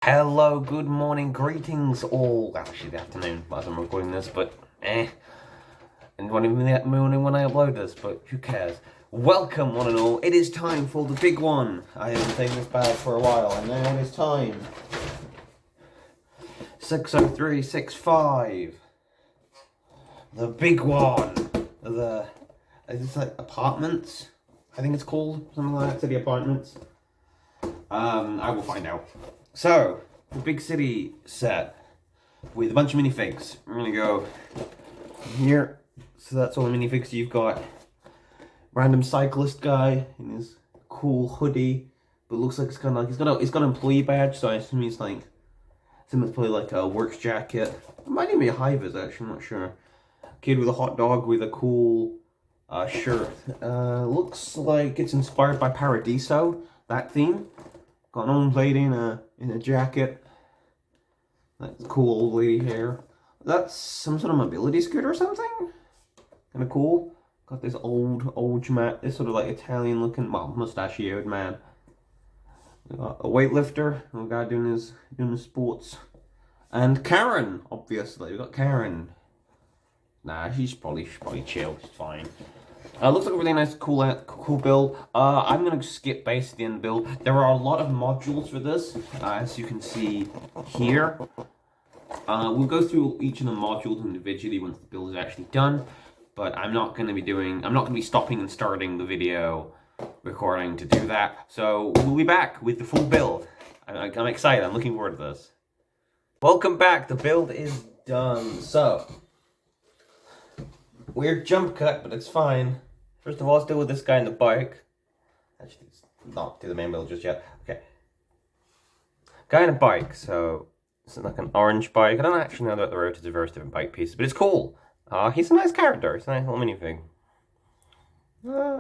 Hello, good morning, greetings all. Actually, the afternoon as I'm recording this, but and not even the morning when I upload this, but who cares? Welcome, one and all. It is time for the big one. I have been taking this bag for a while, and now it is time. 60365. The big one. It's like apartments. I think it's called something like that. City apartments. I will find out. So, the big city set with a bunch of minifigs. We're gonna go here. So that's all the minifigs you've got. Random cyclist guy in his cool hoodie, but looks like it's kind of like he's got an employee badge. So I assume he's like, it's probably like a works jacket. It might even be a high vis actually. I'm not sure. Kid with a hot dog with a cool shirt. Looks like it's inspired by Paradiso. That theme. Got an old lady in a jacket. That's cool old lady hair. That's some sort of mobility scooter or something? Kinda cool. Got this old mat, this sort of like Italian looking, well, mustachioed man. We got a weightlifter, a guy doing his sports. And Karen, obviously. We got Karen. Nah, she's probably chill, she's fine. Looks like a really nice, cool build. I'm gonna skip basically in the build. There are a lot of modules for this, as you can see here. We'll go through each of the modules individually once the build is actually done. But I'm not gonna be stopping and starting the video recording to do that. So we'll be back with the full build. I'm excited. I'm looking forward to this. Welcome back. The build is done. So. Weird jump cut, but it's fine. First of all, let's deal with this guy in the bike. Actually, let's not do the main build just yet. Okay. Guy in a bike, so it's like an orange bike. I don't actually know about the road to diverse different bike pieces, but it's cool. He's a nice character. It's a nice little minifig.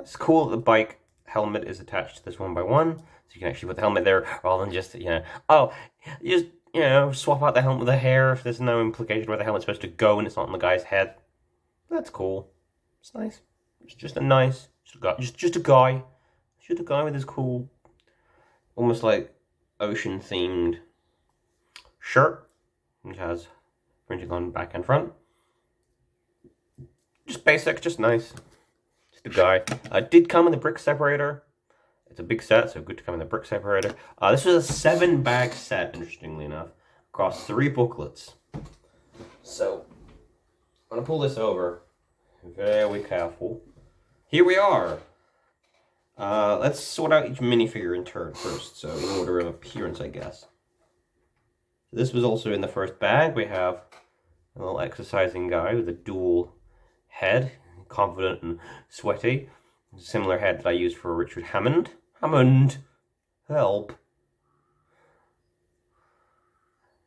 It's cool that the bike helmet is attached to this one by one, so you can actually put the helmet there rather than just, swap out the helmet with the hair if there's no implication where the helmet's supposed to go and it's not on the guy's head. That's cool. It's nice. It's just a nice, just a guy with his cool, almost like ocean themed shirt, which has printing on back and front. Just basic, just nice. Just a guy. Did come in the brick separator. It's a big set, so good to come in the brick separator. This was a 7-bag set, interestingly enough, across 3 booklets. So. I'm gonna pull this over. Very careful. Here we are. Let's sort out each minifigure in turn first, so in order of appearance, I guess. This was also in the first bag. We have a little exercising guy with a dual head, confident and sweaty. Similar head that I used for Richard Hammond. Hammond! Help!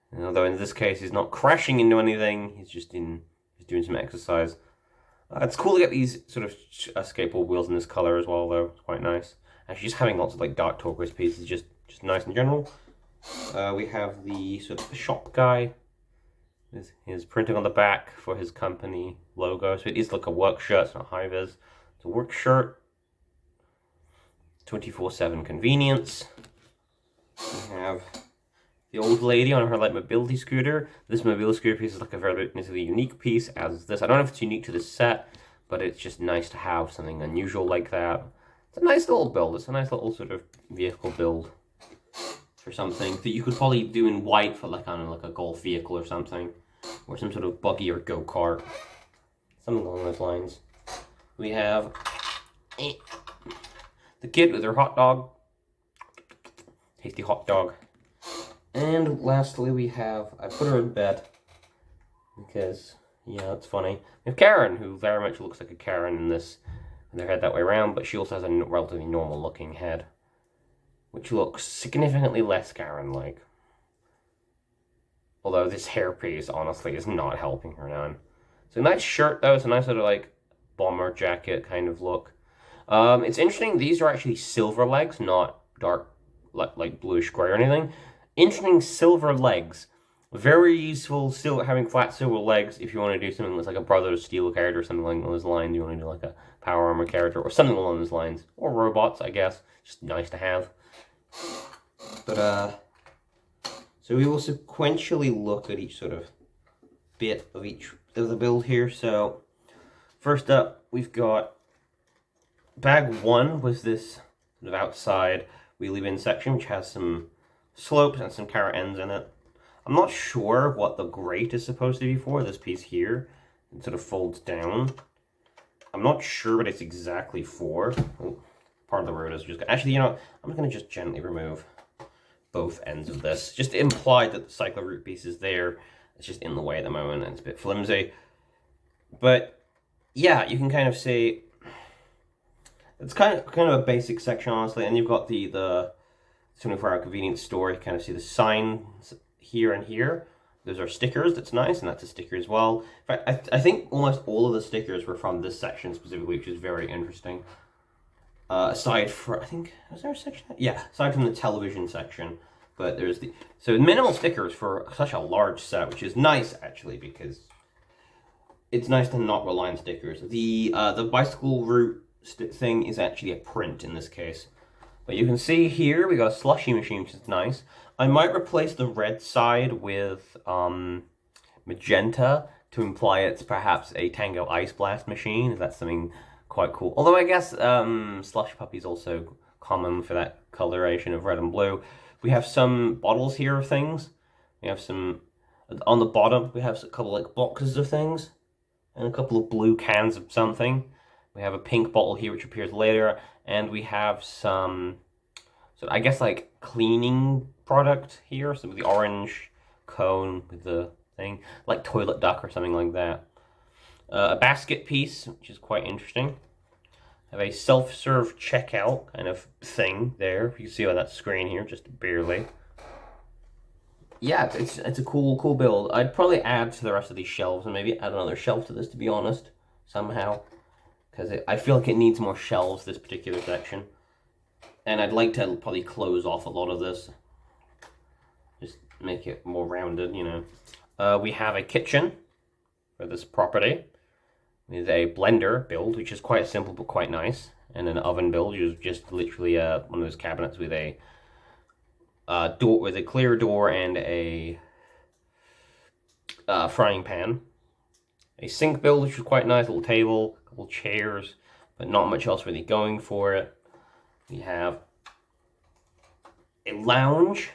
And although in this case he's not crashing into anything, he's just doing some exercise. It's cool to get these sort of skateboard wheels in this color as well, though. It's quite nice. Actually, just having lots of like dark turquoise pieces, just nice in general. We have the sort of shop guy with his printing on the back for his company logo. So it is like a work shirt, it's not high vis. It's a work shirt. 24/7 convenience. We have the old lady on her like mobility scooter. This mobility scooter piece is like a very unique piece as this. I don't know if it's unique to this set, but it's just nice to have something unusual like that. It's a nice little build. It's a nice little sort of vehicle build for something that you could probably do in white for like, I don't know, like a golf vehicle or something. Or some sort of buggy or go-kart. Something along those lines. We have the kid with her hot dog. Tasty hot dog. And lastly, we have, I put her in bed because, yeah, it's funny. We have Karen, who very much looks like a Karen in this, and their head that way around, but she also has a relatively normal-looking head, which looks significantly less Karen-like. Although this hairpiece, honestly, is not helping her none. So a nice shirt, though. It's a nice sort of, like, bomber jacket kind of look. It's interesting, these are actually silver legs, not dark, like bluish gray or anything. Interesting silver legs. Very useful having flat silver legs if you want to do something that's like a Brother of Steel character or something along those lines. You want to do like a Power Armor character or something along those lines. Or robots, I guess. Just nice to have. But, So we will sequentially look at each sort of bit of each of the build here. So first up, we've got bag 1 was this sort of outside wheelie bin section, which has some slopes and some carrot ends in it. I'm not sure what the grate is supposed to be for, this piece here. It sort of folds down. I'm not sure what it's exactly for. Oh, part of the road is just... Actually, you know, I'm going to just gently remove both ends of this. Just to imply that the cycler root piece is there. It's just in the way at the moment and it's a bit flimsy. But, yeah, you can kind of see... It's kind of a basic section, honestly. And you've got the 24-hour convenience store. You kind of see the signs here and here. Those are stickers. That's nice, and that's a sticker as well. In fact, I think almost all of the stickers were from this section specifically, which is very interesting. Aside from, I think, was there a section? Yeah, aside from the television section. But there's so minimal stickers for such a large set, which is nice, actually, because it's nice to not rely on stickers. The bicycle route thing is actually a print in this case. But you can see here, we got a slushy machine, which is nice. I might replace the red side with magenta to imply it's perhaps a Tango Ice Blast machine. That's something quite cool. Although I guess Slush Puppy is also common for that coloration of red and blue. We have some bottles here of things. We have some, on the bottom, we have a couple like boxes of things. And a couple of blue cans of something. We have a pink bottle here, which appears later. And we have some, so I guess like cleaning product here. So with the orange cone with the thing, like toilet duck or something like that. A basket piece, which is quite interesting. I have a self-serve checkout kind of thing there. You can see on that screen here, just barely. Yeah, it's a cool build. I'd probably add to the rest of these shelves and maybe add another shelf to this, to be honest, somehow. Because I feel like it needs more shelves, this particular section. And I'd like to probably close off a lot of this. Just make it more rounded, you know. We have a kitchen for this property. With a blender build, which is quite simple but quite nice. And an oven build, which is just literally one of those cabinets with a door, with a clear door and a frying pan. A sink build, which is quite nice, little table, a couple chairs, but not much else really going for it. We have a lounge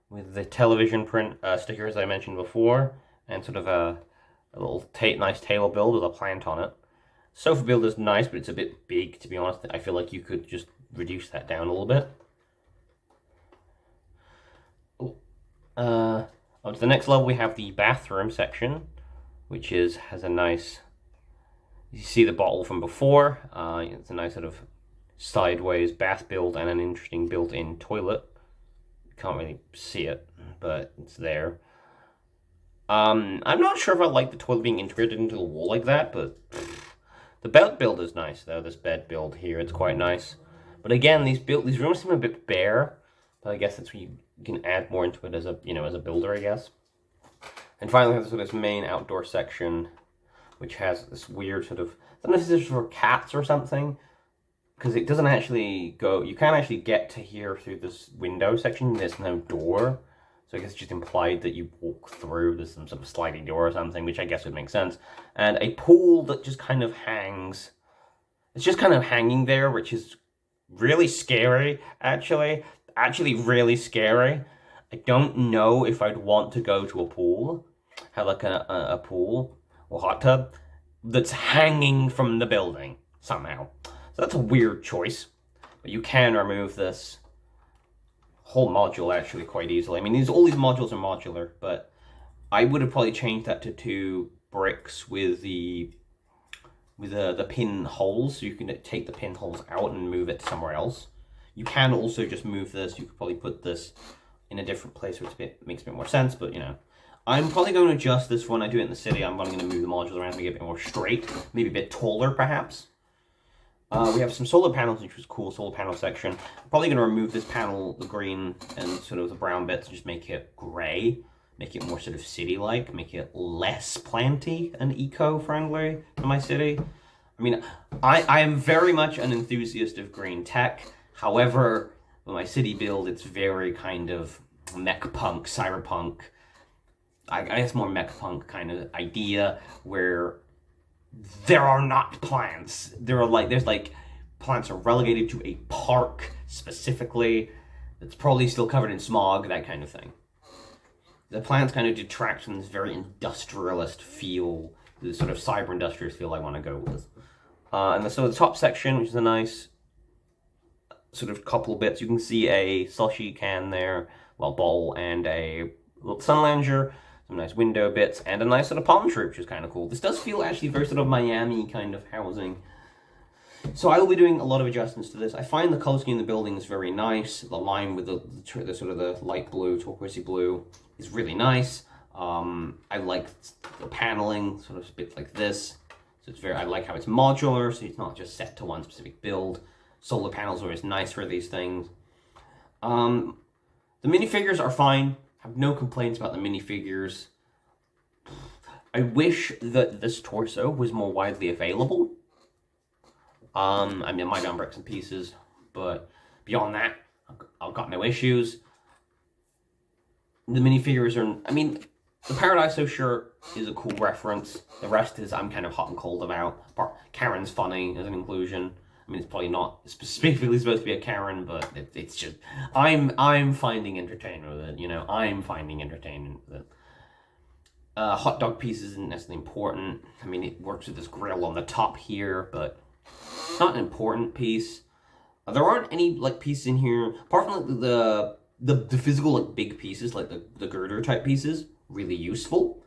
with the television print sticker, as I mentioned before, and sort of a little nice table build with a plant on it. Sofa build is nice, but it's a bit big, to be honest. I feel like you could just reduce that down a little bit. On to the next level, we have the bathroom section, which has a nice, you see the bottle from before. It's a nice sort of sideways bath build and an interesting built-in toilet. You can't really see it, but it's there. I'm not sure if I like the toilet being integrated into the wall like that, but the bed build is nice though. This bed build here, it's quite nice. But again, these rooms seem a bit bare, but I guess that's where you can add more into it as a as a builder, I guess. And finally, we have this main outdoor section, which has this weird sort of, I don't know if this is for cats or something, because it doesn't actually go, you can't actually get to here through this window section. There's no door. So I guess it's just implied that you walk through. There's some sort of sliding door or something, which I guess would make sense. And a pool that just kind of hangs. It's just kind of hanging there, which is really scary, actually. Actually really scary. I don't know if I'd want to go to a pool, have like a pool or hot tub that's hanging from the building somehow. So that's a weird choice. But you can remove this whole module actually quite easily. I mean, all these modules are modular, but I would have probably changed that to 2 bricks with the pin holes, so you can take the pin holes out and move it somewhere else. You can also just move this. You could probably put this in a different place, which makes a bit more sense, but you know. I'm probably going to adjust this when I do it in the city. I'm probably going to move the modules around to make it a bit more straight, maybe a bit taller perhaps. We have some solar panels, which was cool, solar panel section. I'm probably going to remove this panel, the green and sort of the brown bits, and just make it grey. Make it more sort of city-like, make it less planty and eco-friendly for my city. I mean, I am very much an enthusiast of green tech. However, with my city build, it's very kind of mech punk, cyberpunk, I guess more mech punk kind of idea, where there are not plants. There's like plants are relegated to a park specifically. It's probably still covered in smog, that kind of thing. The plants kind of detract from this very industrialist feel, the sort of cyber industrialist feel I want to go with. So the top section, which is a nice sort of couple bits, you can see a slushy can there, well, bowl, and a little sun lounger, some nice window bits, and a nice sort of palm tree, which is kind of cool. This does feel actually very sort of Miami kind of housing. So I will be doing a lot of adjustments to this. I find the color scheme of the building is very nice. The line with the sort of the light blue, turquoisey blue is really nice. I like the paneling, sort of bits like this. So I like how it's modular, so it's not just set to one specific build. Solar panels are always nice for these things. The minifigures are fine. I have no complaints about the minifigures. I wish that this torso was more widely available. I mean, it might be on bricks and pieces, but beyond that, I've got no issues. The minifigures are, I mean, the Paradiso shirt is a cool reference. The rest is I'm kind of hot and cold about. Karen's funny as an inclusion. I mean, it's probably not specifically supposed to be a Karen, but it's just, I'm finding entertainment with it, you know, I'm finding entertainment with it. Hot dog piece isn't necessarily important. I mean, it works with this grill on the top here, but it's not an important piece. There aren't any, like, pieces in here, apart from, like, the physical, like, big pieces, like the girder type pieces, really useful.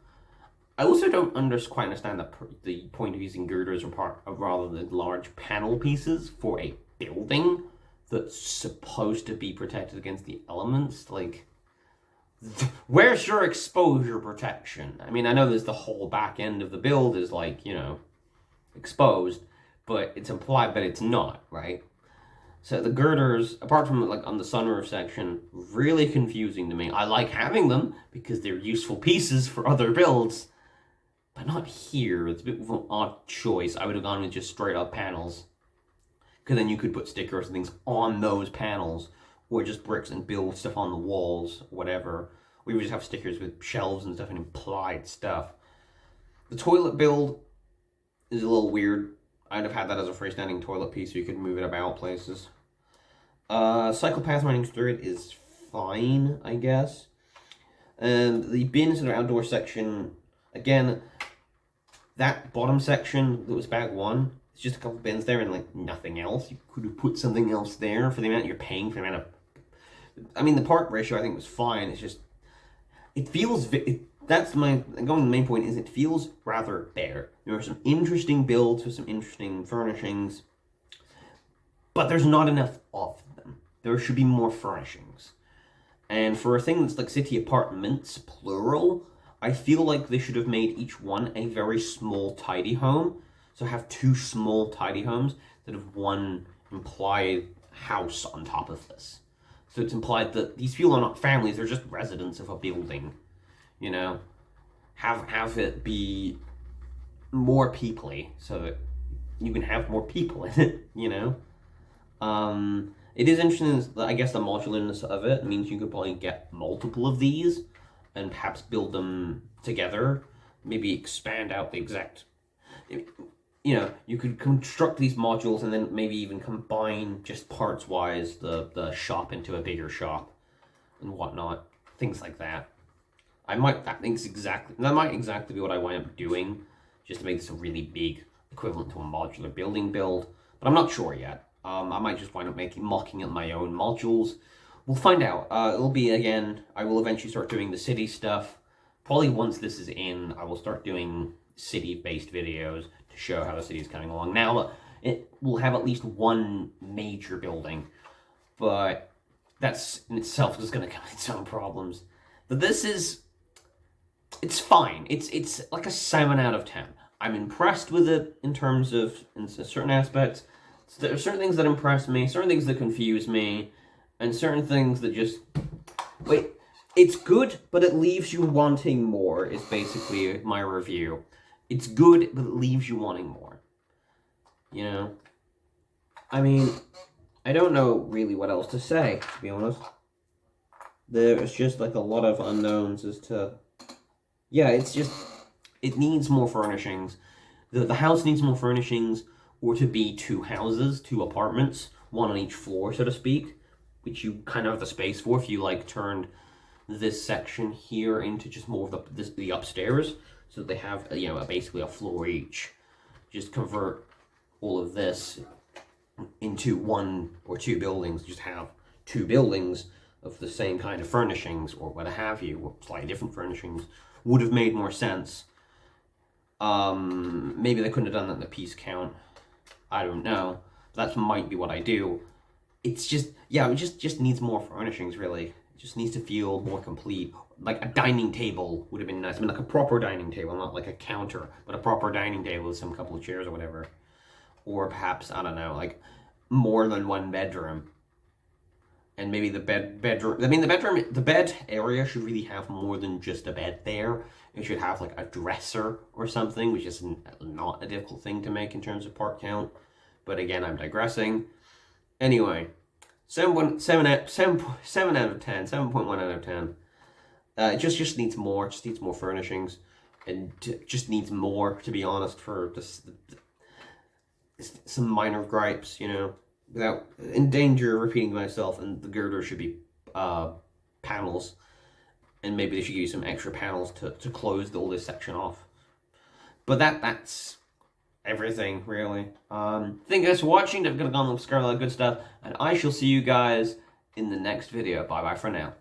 I also don't quite understand the point of using girders rather than large panel pieces for a building that's supposed to be protected against the elements. Like, where's your exposure protection? I mean, I know there's the whole back end of the build is, like, you know, exposed, but it's implied that it's not, right? So the girders, apart from, like, on the sunroof section, really confusing to me. I like having them because they're useful pieces for other builds, but not here. It's a bit of an odd choice. I would have gone with just straight up panels, because then you could put stickers and things on those panels, or just bricks and build stuff on the walls, whatever. We would just have stickers with shelves and stuff and implied stuff. The toilet build is a little weird. I'd have had that as a freestanding toilet piece so you could move it about places. Cycle path running through it is fine, I guess. And the bins in the outdoor section, again, that bottom section that was bag one, it's just a couple bins there and, like, nothing else. You could have put something else there for the amount you're paying, for the amount of... I mean, the part ratio I think was fine. It's just, it feels... That's my main point, is it feels rather bare. There are some interesting builds with some interesting furnishings, but there's not enough of them. There should be more furnishings. And for a thing that's like city apartments, plural, I feel like they should have made each one a very small, tidy home. So have two small, tidy homes instead of one implied house on top of this. So it's implied that these people are not families, they're just residents of a building. You know, have it be more people-y so that you can have more people in it, you know? It is interesting, I guess the modularness of it means you could probably get multiple of these and perhaps build them together, maybe expand out the exact, you know, you could construct these modules and then maybe even combine just parts-wise the shop into a bigger shop and whatnot, things like that. That might exactly be what I wind up doing, just to make this a really big equivalent to a modular building build, but I'm not sure yet. I might just wind up mocking up my own modules. We'll find out. It'll be, again, I will eventually start doing the city stuff. Probably once this is in, I will start doing city-based videos to show how the city is coming along. Now, it will have at least one major building, but that's in itself just going to come with its own problems. But this is... It's fine. It's like a 7 out of 10. I'm impressed with it in terms of in certain aspects. There are certain things that impress me, certain things that confuse me, and certain things that just... Wait, it's good, but it leaves you wanting more, is basically my review. It's good, but it leaves you wanting more. You know? I mean, I don't know really what else to say, to be honest. There's just like a lot of unknowns as to, yeah, it's just, it needs more furnishings. The house needs more furnishings, or to be two houses, two apartments, one on each floor, so to speak, which you kind of have the space for if you like turned this section here into just more of the upstairs, so that they have, you know, basically a floor each. Just convert all of this into one or two buildings. Just have two buildings of the same kind of furnishings, or what have you, or slightly different furnishings, would have made more sense. Maybe they couldn't have done that in the piece count. I don't know. That might be what I do. It's just, yeah, it just needs more furnishings, really. It just needs to feel more complete. Like a dining table would have been nice. I mean, like a proper dining table, not like a counter, but a proper dining table with some couple of chairs or whatever. Or perhaps, I don't know, like more than one bedroom. And maybe the bedroom, I mean, the bed area should really have more than just a bed there. It should have like a dresser or something, which is not a difficult thing to make in terms of part count. But again, I'm digressing. Anyway, 7.1 out of 10, 7.1 out of 10. It just needs more, just needs more furnishings. And just needs more, to be honest, for just some minor gripes, you know, without in danger of repeating myself. And the girder should be panels, and maybe they should give you some extra panels to close all this section off. But that's everything, really. Thank you guys for watching. I've got a gun, subscribe, all that good stuff, and I shall see you guys in the next video. Bye bye for now.